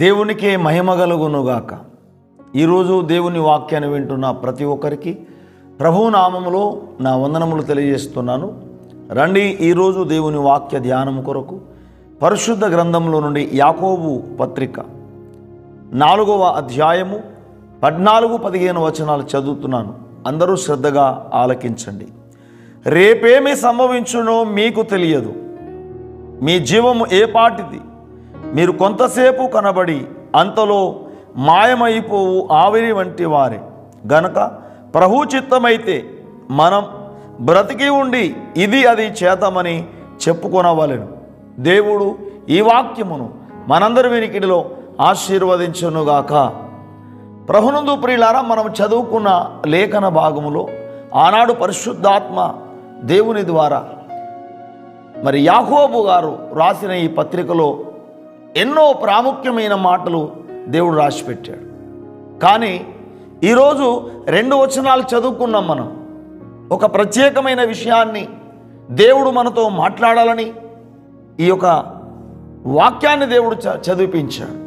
దేవునికే మహిమ కలుగునుగాక. ఈరోజు దేవుని వాక్యాన్ని వింటున్న ప్రతి ఒక్కరికి ప్రభువు నామములో నా వందనములు తెలియజేస్తున్నాను. రండి, ఈరోజు దేవుని వాక్య ధ్యానం కొరకు పరిశుద్ధ గ్రంథంలో నుండి యాకోబు పత్రిక 4వ అధ్యాయము 14-15 వచనాలు చదువుతున్నాను. అందరూ శ్రద్ధగా ఆలకించండి. రేపేమి సంభవించునో మీకు తెలియదు, మీ జీవము ఏ పాటిది. మీరు కొంతసేపు కనబడి అంతలో మాయమైపోవు ఆవిరి వంటి వారే గనక ప్రభు చిత్తమైతే మనం బ్రతికి ఉండి ఇది అది చేద్దామని చెప్పుకొనవలెను. దేవుడు ఈ వాక్యమును మనందరి వినికిడిలో ఆశీర్వదించునుగాక. ప్రభునందు ప్రియులారా, మనం చదువుకున్న లేఖన భాగములో ఆనాడు పరిశుద్ధాత్మ దేవుని ద్వారా మరి యాకోబు గారు రాసిన ఈ పత్రికలో ఎన్నో ప్రాముఖ్యమైన మాటలు దేవుడు రాసిపెట్టాడు. కానీ ఈరోజు 2 వచనాలు చదువుకున్నాం. మనం ఒక ప్రత్యేకమైన విషయాన్ని దేవుడు మనతో మాట్లాడాలని ఈ యొక్క వాక్యాన్ని దేవుడు చదివించాడు.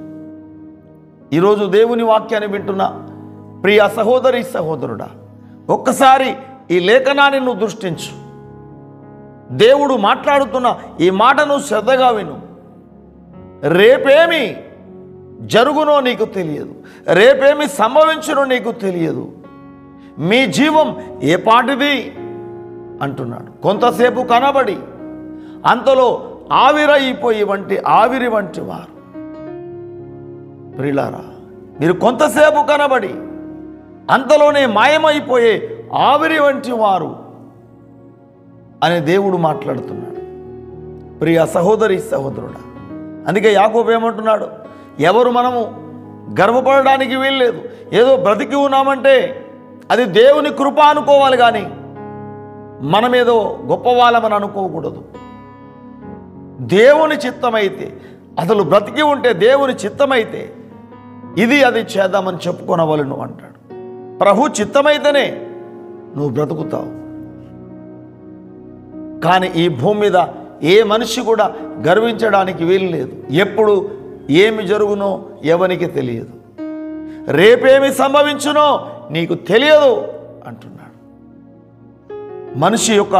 ఈరోజు దేవుని వాక్యాన్ని వింటున్న ప్రియ సహోదరి సహోదరుడా, ఒక్కసారి ఈ లేఖనాన్ని నువ్వు దృష్టించు. దేవుడు మాట్లాడుతున్న ఈ మాటను శ్రద్ధగా విను. రేపేమి జరుగునో నీకు తెలియదు, రేపేమి సంభవించునో నీకు తెలియదు. మీ జీవం ఏ పాటిది అంటున్నాడు. కొంతసేపు కనబడి అంతలో ఆవిరి వంటి వారు. ప్రియులారా, మీరు కొంతసేపు కనబడి అంతలోనే మాయమైపోయే ఆవిరి వంటి వారు అని దేవుడు మాట్లాడుతున్నాడు. ప్రియ సహోదరి సహోదరుడా, అందుకే యాకోబు ఏమంటున్నాడు, ఎవరు మనము గర్వపడడానికి వీల్లేదు. ఏదో బ్రతికి ఉన్నామంటే అది దేవుని కృప అనుకోవాలి, కానీ మనమేదో గొప్పవాళ్ళమని అనుకోకూడదు. దేవుని చిత్తమైతే, అసలు బ్రతికి ఉంటే దేవుని చిత్తమైతే ఇది అది చేద్దామని చెప్పుకొనవలను అంటాడు. ప్రభు చిత్తమైతేనే నువ్వు బ్రతుకుతావు. కానీ ఈ భూమి మీద ఏ మనిషి కూడా గర్వించడానికి వీలు లేదు. ఎప్పుడు ఏమి జరుగునో ఎవరికి తెలియదు, రేపేమి సంభవించునో నీకు తెలియదు అంటున్నాడు. మనిషి యొక్క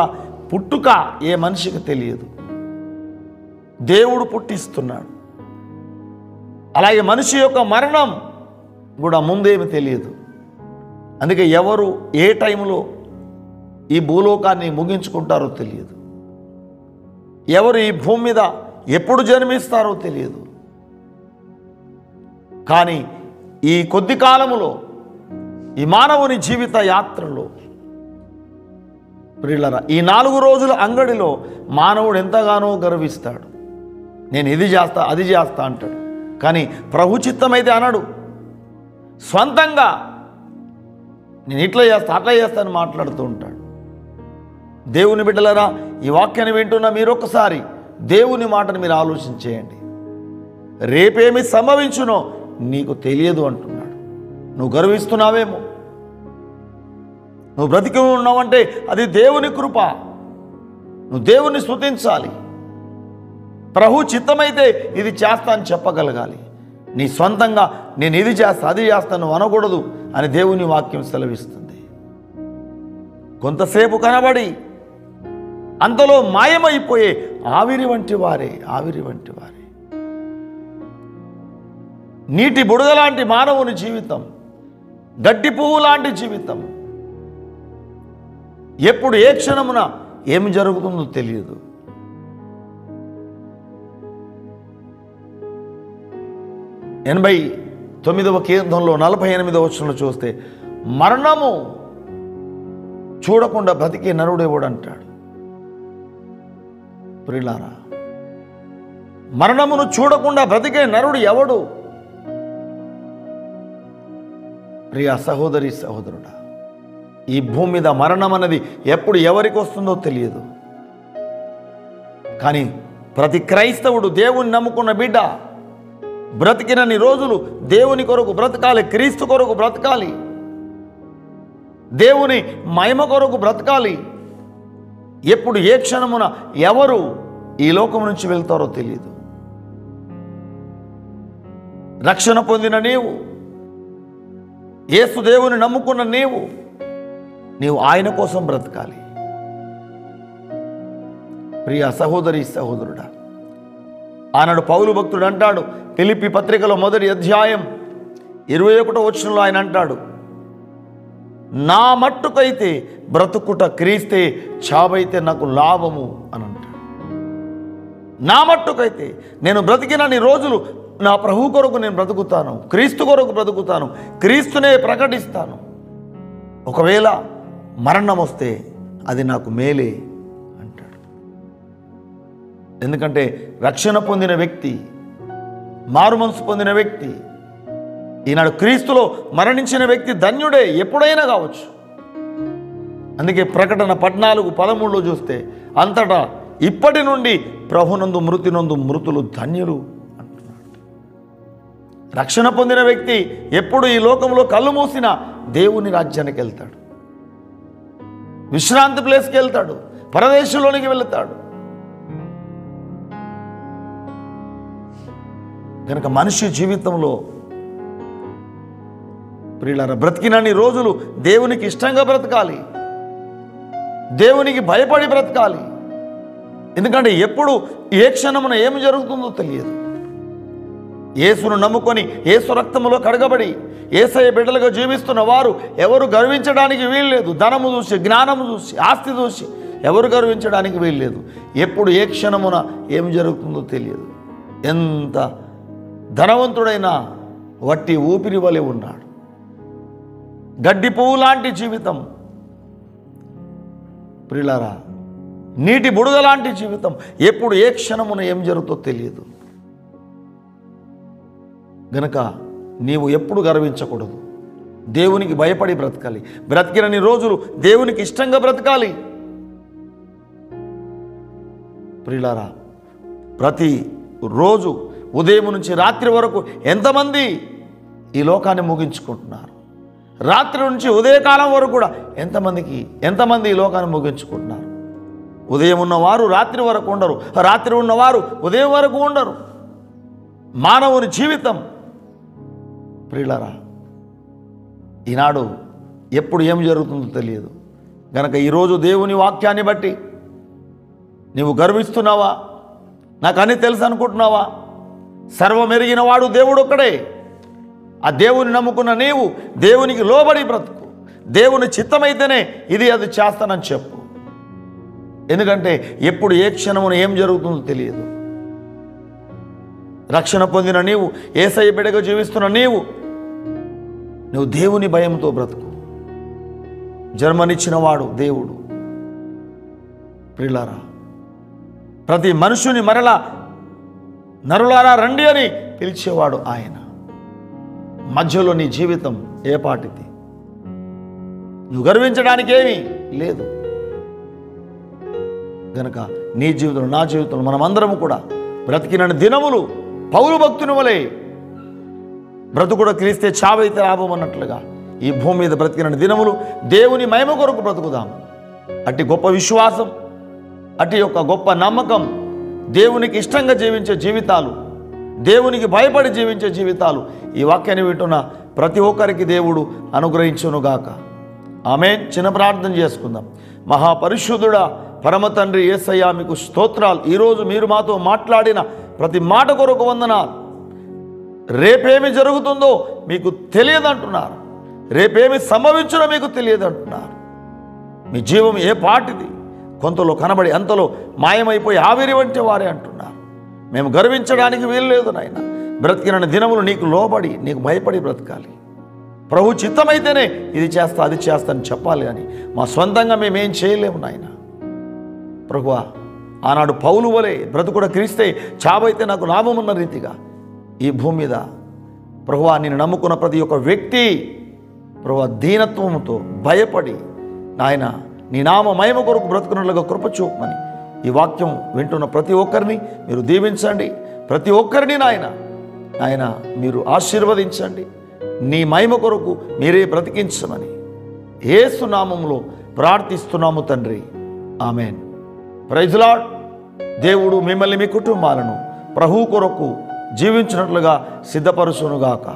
పుట్టుక ఏ మనిషికి తెలియదు, దేవుడు పుట్టిస్తున్నాడు. అలాగే మనిషి యొక్క మరణం కూడా ముందేమి తెలియదు. అందుకే ఎవరు ఏ టైంలో ఈ భూలోకాన్ని ముగించుకుంటారో తెలియదు, ఎవరు ఈ భూమి మీద ఎప్పుడు జన్మిస్తారో తెలియదు. కానీ ఈ కొద్ది కాలములో, ఈ మానవుని జీవిత యాత్రలో ప్రియులారా, ఈ 4 రోజుల అంగడిలో మానవుడు ఎంతగానో గర్విస్తాడు. నేను ఇది చేస్తా అది చేస్తా అంటాడు. కానీ ప్రభు చిత్తమైతే అనడు. స్వంతంగా నేను ఇట్లా చేస్తా అట్లా చేస్తా అని మాట్లాడుతూ ఉంటాడు. దేవుని బిడ్డలారా, ఈ వాక్యాన్ని వింటున్న మీరు ఒక్కసారి దేవుని మాటను మీరు ఆలోచించేయండి. రేపేమి సంభవించునో నీకు తెలియదు అంటున్నాడు. నువ్వు గర్విస్తున్నావేమో, నువ్వు బ్రతికి ఉన్నావంటే అది దేవుని కృప. నువ్వు దేవుని స్తుతించాలి. ప్రభు చిత్తమైతే ఇది చేస్తా అని చెప్పగలగాలి. నీ సొంతంగా నేను ఇది చేస్తా అది చేస్తాను నువ్వు అనకూడదు అని దేవుని వాక్యం సెలవిస్తుంది. కొంతసేపు కనబడి అంతలో మాయమైపోయే ఆవిరి వంటి వారే. నీటి బుడగ లాంటి మానవుని జీవితం, గడ్డి పువ్వు లాంటి జీవితం. ఎప్పుడు ఏ క్షణమున ఏమి జరుగుతుందో తెలియదు. ఎనభై 9వ కీర్తనలో 48వ వచనంలో చూస్తే, మరణము చూడకుండా బ్రతికే నరుడేవాడు అంటాడు. ప్రియులారా, మరణమును చూడకుండా బ్రతికే నరుడు ఎవడు? ప్రియ సహోదరి సహోదరుడా, ఈ భూమి మీద మరణం అన్నది ఎప్పుడు ఎవరికి వస్తుందో తెలియదు. కానీ ప్రతి క్రైస్తవుడు, దేవుని నమ్ముకున్న బిడ్డ, బ్రతికినన్ని రోజులు దేవుని కొరకు బ్రతకాలి, క్రీస్తు కొరకు బ్రతకాలి, దేవుని మహిమ కొరకు బ్రతకాలి. ఎప్పుడు ఏ క్షణమున ఎవరు ఈ లోకం నుంచి వెళ్తారో తెలియదు. రక్షణ పొందిన నీవు, యేసు దేవుని నమ్ముకున్న నీవు ఆయన కోసం బ్రతకాలి. ప్రియ సహోదరి సహోదరుడా, ఆనాడు పౌలు భక్తుడు అంటాడు, ఫిలిప్పీ పత్రికలో 1వ అధ్యాయం 21వ వచనంలో ఆయన అంటాడు, నా మట్టుకైతే బ్రతుకుట క్రీస్తే, చావైతే నాకు లాభము అని అంటాడు. నా మట్టుకైతే నేను బ్రతికినన్ని రోజులు నా ప్రభు కొరకు నేను బ్రతుకుతాను, క్రీస్తు కొరకు బ్రతుకుతాను, క్రీస్తునే ప్రకటిస్తాను. ఒకవేళ మరణం వస్తే అది నాకు మేలే అంటాడు. ఎందుకంటే రక్షణ పొందిన వ్యక్తి, మారు మనసు పొందిన వ్యక్తి, ఈనాడు క్రీస్తులో మరణించిన వ్యక్తి ధన్యుడే, ఎప్పుడైనా కావచ్చు. అందుకే ప్రకటన 14:13 చూస్తే అంతటా ఇప్పటి నుండి ప్రభునందు మృతినందు మృతులు ధన్యులు అంటున్నాడు. రక్షణ పొందిన వ్యక్తి ఎప్పుడు ఈ లోకంలో కళ్ళు మూసినా దేవుని రాజ్యానికి వెళ్తాడు, విశ్రాంతి ప్లేస్కి వెళ్తాడు, పరదేశంలోనికి వెళ్తాడు. కనుక మనిషి జీవితంలో ప్రియులారా బ్రతికినన్ని రోజులు దేవునికి ఇష్టంగా బ్రతకాలి, దేవునికి భయపడి బ్రతకాలి. ఎందుకంటే ఎప్పుడు ఏ క్షణమున ఏమి జరుగుతుందో తెలియదు. యేసును నమ్ముకొని యేసు రక్తములో కడగబడి యేసయ్య బిడ్డలుగా జీవిస్తున్న వారు ఎవరు గర్వించడానికి వీల్లేదు. ధనము చూసి, జ్ఞానము చూసి, ఆస్తి చూసి ఎవరు గర్వించడానికి వీల్లేదు. ఎప్పుడు ఏ క్షణమున ఏమి జరుగుతుందో తెలియదు. ఎంత ధనవంతుడైనా వట్టి ఊపిరి వలె ఉన్నాడు. గడ్డి పువ్వు లాంటి జీవితం ప్రియులారా, నీటి బుడగ లాంటి జీవితం. ఎప్పుడు ఏ క్షణమున ఏం జరుగుతుందో తెలియదు. గనక నీవు ఎప్పుడు గర్వించకూడదు, దేవునికి భయపడి బ్రతకాలి. బ్రతికినన్ని రోజులు దేవునికి ఇష్టంగా బ్రతకాలి. ప్రియులారా, ప్రతి రోజు ఉదయం నుంచి రాత్రి వరకు ఎంతమంది ఈ లోకాన్ని ముగించుకుంటున్నారు? రాత్రి నుంచి ఉదయకాలం వరకు కూడా ఎంతమంది ఈ లోకాన్ని ముగించుకుంటున్నారు? ఉదయం ఉన్నవారు రాత్రి వరకు ఉండరు, రాత్రి ఉన్నవారు ఉదయం వరకు ఉండరు. మానవుని జీవితం ప్రియులారా, ఈనాడు ఎప్పుడు ఏం జరుగుతుందో తెలియదు. గనక ఈరోజు దేవుని వాక్యాన్ని బట్టి నీవు గర్విస్తున్నావా? నాకు అన్నీ తెలుసు అనుకుంటున్నావా? సర్వమెరిగిన వాడు దేవుడు ఒక్కడే. ఆ దేవుని నమ్ముకున్న నీవు దేవునికి లోబడి బ్రతుకు. దేవుని చిత్తమైతేనే ఇది అది చేస్తానని చెప్పు. ఎందుకంటే ఎప్పుడు ఏ క్షణమున ఏం జరుగుతుందో తెలియదు. రక్షణ పొందిన నీవు, యేసయ్య బిడ్డగా జీవిస్తున్న నువ్వు దేవుని భయంతో బ్రతుకు. జన్మనిచ్చిన వాడు దేవుడు. ప్రియులారా, ప్రతి మనుషుని మరలా నరులారా రండి అని పిలిచేవాడు ఆయన. మధ్యలో నీ జీవితం ఏ పాటిది? నువ్వు గర్వించడానికి ఏమీ లేదు. గనక నీ జీవితంలో, నా జీవితంలో మనమందరము కూడా బ్రతికిన దినములు పౌలు భక్తుని వలె బ్రతుకుడ క్రీస్తే చావైతే లాభం అన్నట్లుగా ఈ భూమి మీద బ్రతికిన దినములు దేవుని మహిమ కొరకు బ్రతుకుదాం. అట్టి గొప్ప విశ్వాసం, అట్టి యొక్క గొప్ప నమ్మకం, దేవునికి ఇష్టంగా జీవించే జీవితాలు, దేవునికి భయపడి జీవించే జీవితాలు ఈ వాక్యాన్ని వింటున్న ప్రతి ఒక్కరికి దేవుడు అనుగ్రహించునుగాక. ఆమేన్. చిన్న ప్రార్థన చేసుకుందాం. మహాపరిశుద్ధుడా, పరమ తండ్రి యేసయ్య, మీకు స్తోత్రాలు. ఈరోజు మీరు మాతో మాట్లాడిన ప్రతి మాట కొరకు వందనాలు. రేపేమి జరుగుతుందో మీకు తెలియదంటున్నారు, రేపేమి సంభవించునో మీకు తెలియదంటున్నారు. మీ జీవం ఏ పాటిది? కొంతలో కనబడి అంతలో మాయమైపోయి ఆవిరి వంటి వారే అంటున్నారు. మేము గర్వించడానికి వీల్లేదు నాయన. బ్రతికిన దినములు నీకు లోబడి, నీకు భయపడి బ్రతకాలి. ప్రభు చిత్తమైతేనే ఇది చేస్తా, అది చేస్తా అని చెప్పాలి అని మా సొంతంగా మేమేం చేయలేము నాయన. ప్రభువా, ఆనాడు పౌలు వలె బ్రతుకుడ క్రీస్తే చావైతే నాకు లాభం ఉన్న రీతిగా ఈ భూమి మీద ప్రభువా నేను నమ్ముకున్న ప్రతి ఒక్క వ్యక్తి ప్రభువా దీనత్వముతో భయపడి నాయన నీ నామ మహిమ కొరకు బ్రతుకున్నట్లుగా కృప చూపమని ఈ వాక్యం వింటున్న ప్రతి ఒక్కరిని మీరు దీవించండి. ప్రతి ఒక్కరిని నాయన మీరు ఆశీర్వదించండి. నీ మహిమ కొరకు మీరే బ్రతికించమని యేసు నామములో ప్రార్థిస్తున్నాము తండ్రి. ఆమేన్. Praise Lord. దేవుడు మిమ్మల్ని, మీ కుటుంబాలను ప్రభువు కొరకు జీవించినట్లుగా సిద్ధపరుచునుగాక.